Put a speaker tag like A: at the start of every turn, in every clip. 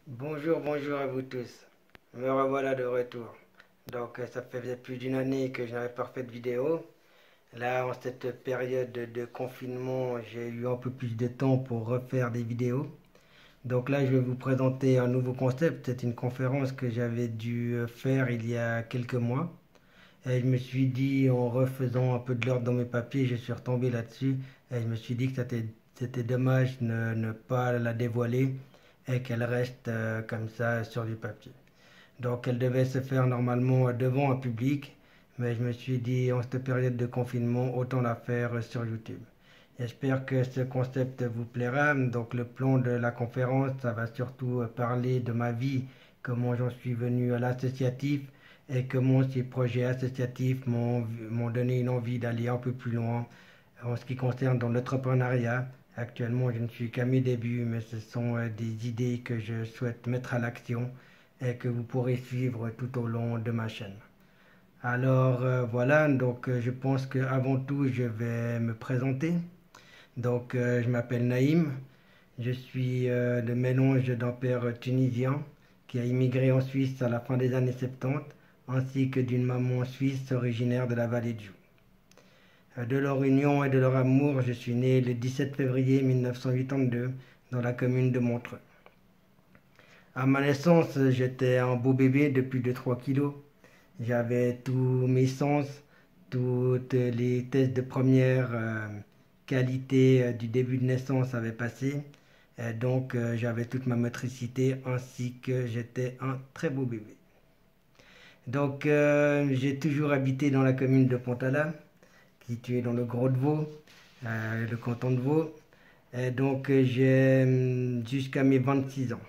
A: Bonjour, bonjour à vous tous. Me revoilà de retour. Ça faisait plus d'une année que je n'avais pas fait de vidéo. Là, en cette période de confinement, j'ai eu un peu plus de temps pour refaire des vidéos. Donc là, je vais vous présenter un nouveau concept. C'est une conférence que j'avais dû faire il y a quelques mois. Et je me suis dit, en refaisant un peu de l'ordre dans mes papiers, je suis retombé là-dessus. Et je me suis dit que c'était dommage de ne pas la dévoiler et qu'elle reste comme ça sur du papier. Donc elle devait se faire normalement devant un public, mais je me suis dit, en cette période de confinement, autant la faire sur YouTube. J'espère que ce concept vous plaira. Donc le plan de la conférence, ça va surtout parler de ma vie, comment j'en suis venu à l'associatif et comment ces projets associatifs m'ont donné une envie d'aller un peu plus loin en ce qui concerne dans l'entrepreneuriat. Actuellement, je ne suis qu'à mes débuts, mais ce sont des idées que je souhaite mettre à l'action et que vous pourrez suivre tout au long de ma chaîne. Alors voilà, je pense qu'avant tout, je vais me présenter. Je m'appelle Naïm. Je suis le mélange d'un père tunisien qui a immigré en Suisse à la fin des années 70, ainsi que d'une maman suisse originaire de la vallée de Joux. De leur union et de leur amour, je suis né le 17 février 1982 dans la commune de Montreux. À ma naissance, j'étais un beau bébé de plus de 3 kilos. J'avais tous mes sens, toutes les tests de première qualité du début de naissance avaient passé. J'avais toute ma motricité ainsi que j'étais un très beau bébé. J'ai toujours habité dans la commune de Pontala, située dans le Gros de Vaud, le canton de Vaud. J'ai jusqu'à mes 26 ans.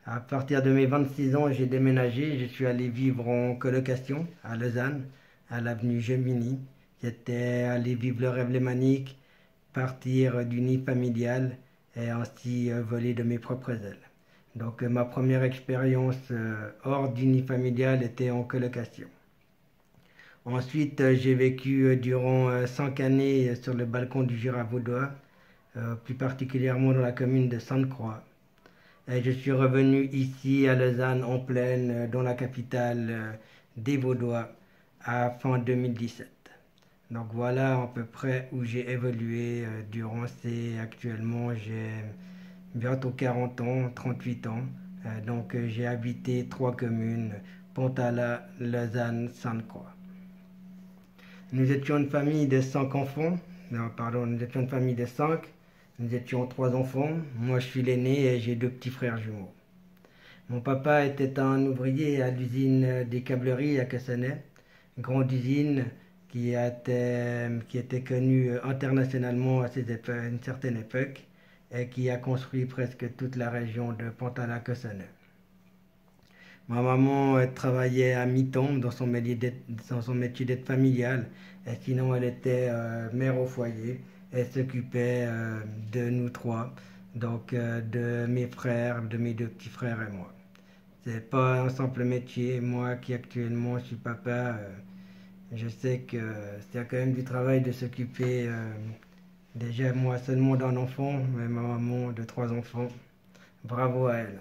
A: À partir de mes 26 ans, j'ai déménagé. Je suis allé vivre en colocation à Lausanne, à l'avenue Gemini. J'étais allé vivre le rêve lémanique, partir du nid familial et ainsi voler de mes propres ailes. Ma première expérience hors du nid familial était en colocation. Ensuite, j'ai vécu durant 5 années sur le balcon du Jura vaudois, plus particulièrement dans la commune de Sainte-Croix. Et je suis revenu ici à Lausanne en pleine, dans la capitale des Vaudois, à fin 2017. Donc voilà à peu près où j'ai évolué durant actuellement j'ai bientôt 40 ans, 38 ans. J'ai habité 3 communes, Pontala, Lausanne, Sainte-Croix. Nous étions une famille de 5 enfants. Non, pardon, nous étions une famille de 5. Nous étions 3 enfants. Moi, je suis l'aîné et j'ai 2 petits frères jumeaux. Mon papa était un ouvrier à l'usine des câbleries à Cassanet, une grande usine qui était connue internationalement à une certaine époque et qui a construit presque toute la région de Pontala-Cassanet. Ma maman travaillait à mi-temps dans son métier d'aide familiale. Et sinon, elle était mère au foyer. Elle s'occupait de nous trois, de mes frères, de mes 2 petits frères et moi. C'est pas un simple métier. Moi qui actuellement suis papa, je sais que c'est quand même du travail de s'occuper déjà moi seulement d'un enfant, mais ma maman de 3 enfants. Bravo à elle.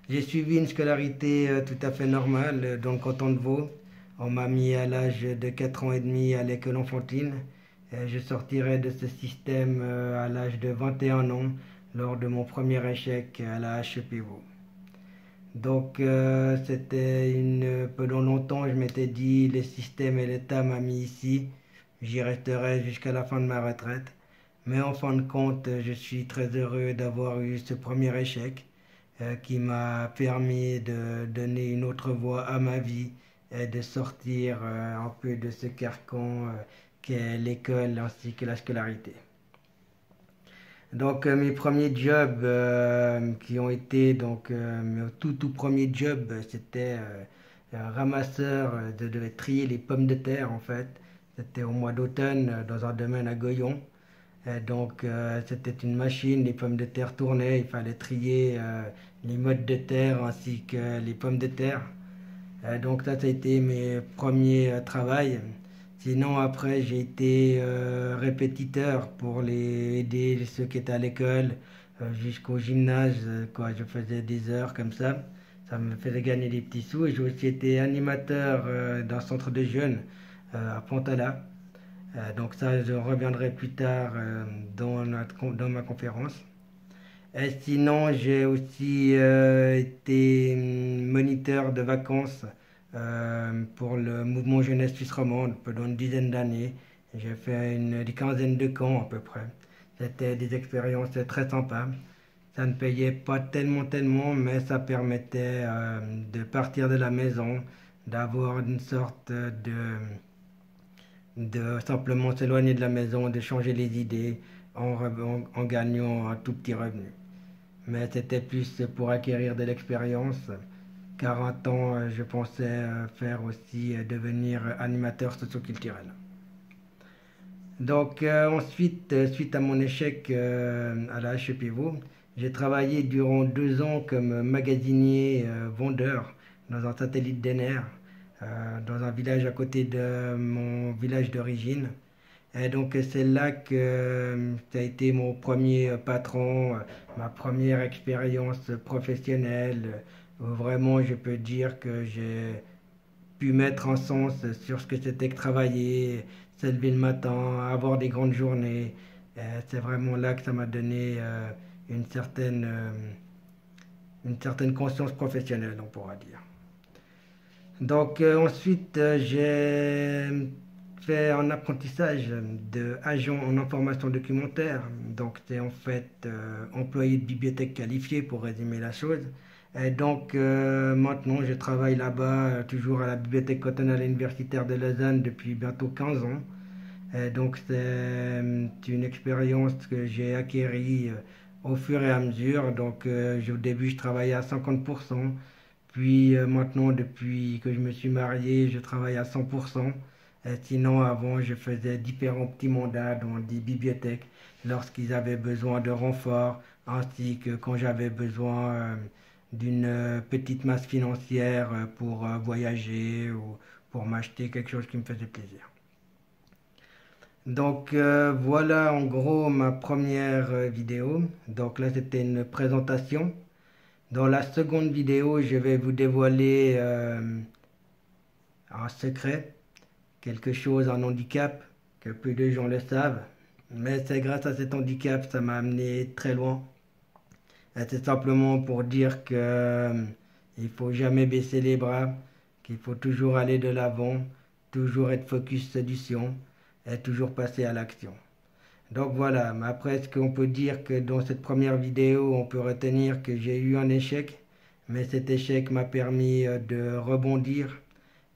A: J'ai suivi une scolarité tout à fait normale dans le canton de Vaud. On m'a mis à l'âge de 4 ans et demi à l'école enfantine. Et je sortirai de ce système à l'âge de 21 ans lors de mon premier échec à la HEP Vaud. Pendant longtemps, je m'étais dit, le système et l'État m'a mis ici. J'y resterai jusqu'à la fin de ma retraite. Mais en fin de compte, je suis très heureux d'avoir eu ce premier échec qui m'a permis de donner une autre voie à ma vie et de sortir un peu de ce carcan qu'est l'école ainsi que la scolarité. Mes premiers jobs qui ont été mes tout premiers jobs, c'était ramasseur de trier les pommes de terre en fait. C'était au mois d'automne dans un domaine à Goyon. C'était une machine, les pommes de terre tournaient, il fallait trier les mottes de terre ainsi que les pommes de terre. Ça a été mes premiers travails. Sinon, après, j'ai été répétiteur pour aider ceux qui étaient à l'école, jusqu'au gymnase, quoi. Je faisais des heures comme ça. Ça me faisait gagner des petits sous. Et j'ai aussi été animateur d'un centre de jeunes à Pontala. Donc ça, je reviendrai plus tard dans ma conférence. Et sinon, j'ai aussi été moniteur de vacances pour le mouvement Jeunesse Suisse Romande pendant une dizaine d'années. J'ai fait une quinzaine de camps à peu près. C'était des expériences très sympas. Ça ne payait pas tellement, mais ça permettait de partir de la maison, d'avoir une sorte de simplement s'éloigner de la maison, de changer les idées en gagnant un tout petit revenu. Mais c'était plus pour acquérir de l'expérience. Car un temps, je pensais faire aussi devenir animateur socioculturel. Donc ensuite, suite à mon échec à la HEPVO, j'ai travaillé durant 2 ans comme magasinier vendeur dans un satellite d'ENER, dans un village à côté de mon village d'origine. Et donc c'est là que ça a été mon premier patron, ma première expérience professionnelle, où vraiment je peux dire que j'ai pu mettre en sens sur ce que c'était que travailler, se lever le matin, avoir des grandes journées. C'est vraiment là que ça m'a donné une certaine conscience professionnelle, on pourra dire. Donc ensuite, j'ai fait un apprentissage de agent en information documentaire. Donc c'est en fait employé de bibliothèque qualifié pour résumer la chose. Et donc maintenant je travaille là-bas toujours à la bibliothèque cantonale universitaire de Lausanne depuis bientôt 15 ans. Et donc c'est une expérience que j'ai acquérie au fur et à mesure. Donc au début je travaillais à 50%. Puis maintenant, depuis que je me suis marié, je travaille à 100%. Sinon, avant, je faisais différents petits mandats dans des bibliothèques lorsqu'ils avaient besoin de renforts, ainsi que quand j'avais besoin d'une petite masse financière pour voyager ou pour m'acheter quelque chose qui me faisait plaisir. Donc voilà en gros ma première vidéo. Donc là, c'était une présentation. Dans la seconde vidéo, je vais vous dévoiler un secret, quelque chose, un handicap, que peu de gens le savent. Mais c'est grâce à cet handicap, ça m'a amené très loin. Et c'est simplement pour dire que il faut jamais baisser les bras, qu'il faut toujours aller de l'avant, toujours être focus solution et toujours passer à l'action. Donc voilà, mais après, est-ce qu'on peut dire que dans cette première vidéo, on peut retenir que j'ai eu un échec, mais cet échec m'a permis de rebondir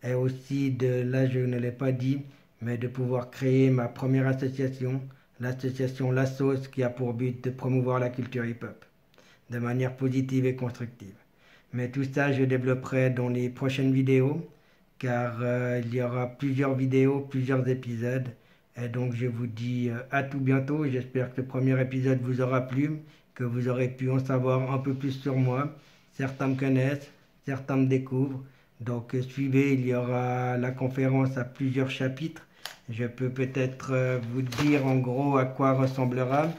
A: et aussi là je ne l'ai pas dit, mais de pouvoir créer ma première association, l'association La Sauce, qui a pour but de promouvoir la culture hip-hop de manière positive et constructive. Mais tout ça, je développerai dans les prochaines vidéos, car il y aura plusieurs vidéos, plusieurs épisodes. Et donc je vous dis à tout bientôt. J'espère que ce premier épisode vous aura plu, que vous aurez pu en savoir un peu plus sur moi. Certains me connaissent, certains me découvrent. Donc suivez, il y aura la conférence à plusieurs chapitres. Je peux peut-être vous dire en gros à quoi ressemblera.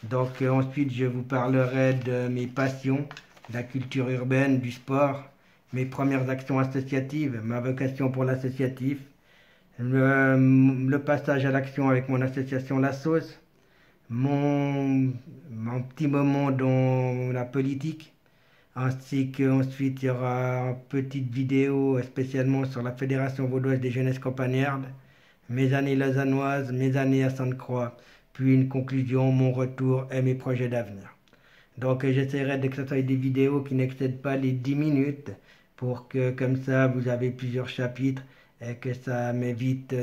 A: Donc ensuite je vous parlerai de mes passions, la culture urbaine, du sport, mes premières actions associatives, ma vocation pour l'associatif, le passage à l'action avec mon association La Sauce, mon petit moment dans la politique, ainsi qu'ensuite il y aura une petite vidéo spécialement sur la Fédération vaudoise des jeunesses campagnardes, mes années lausannoises, mes années à Sainte-Croix, puis une conclusion, mon retour et mes projets d'avenir. Donc j'essaierai de que ce soit des vidéos qui n'excèdent pas les 10 minutes pour que comme ça vous avez plusieurs chapitres et que ça m'évite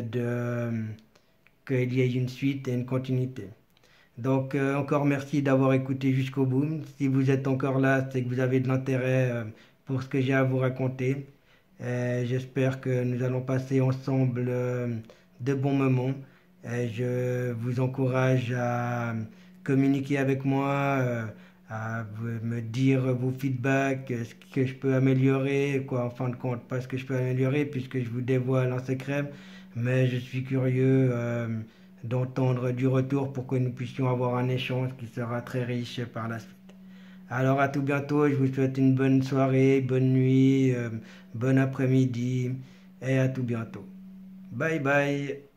A: qu'il y ait une suite et une continuité. Donc encore merci d'avoir écouté jusqu'au bout. Si vous êtes encore là, c'est que vous avez de l'intérêt pour ce que j'ai à vous raconter. J'espère que nous allons passer ensemble de bons moments. Et je vous encourage à communiquer avec moi, à me dire vos feedbacks, ce que je peux améliorer, quoi, en fin de compte, pas ce que je peux améliorer puisque je vous dévoile un secret, mais je suis curieux d'entendre du retour pour que nous puissions avoir un échange qui sera très riche par la suite. Alors à tout bientôt, je vous souhaite une bonne soirée, bonne nuit, bon après-midi et à tout bientôt. Bye bye.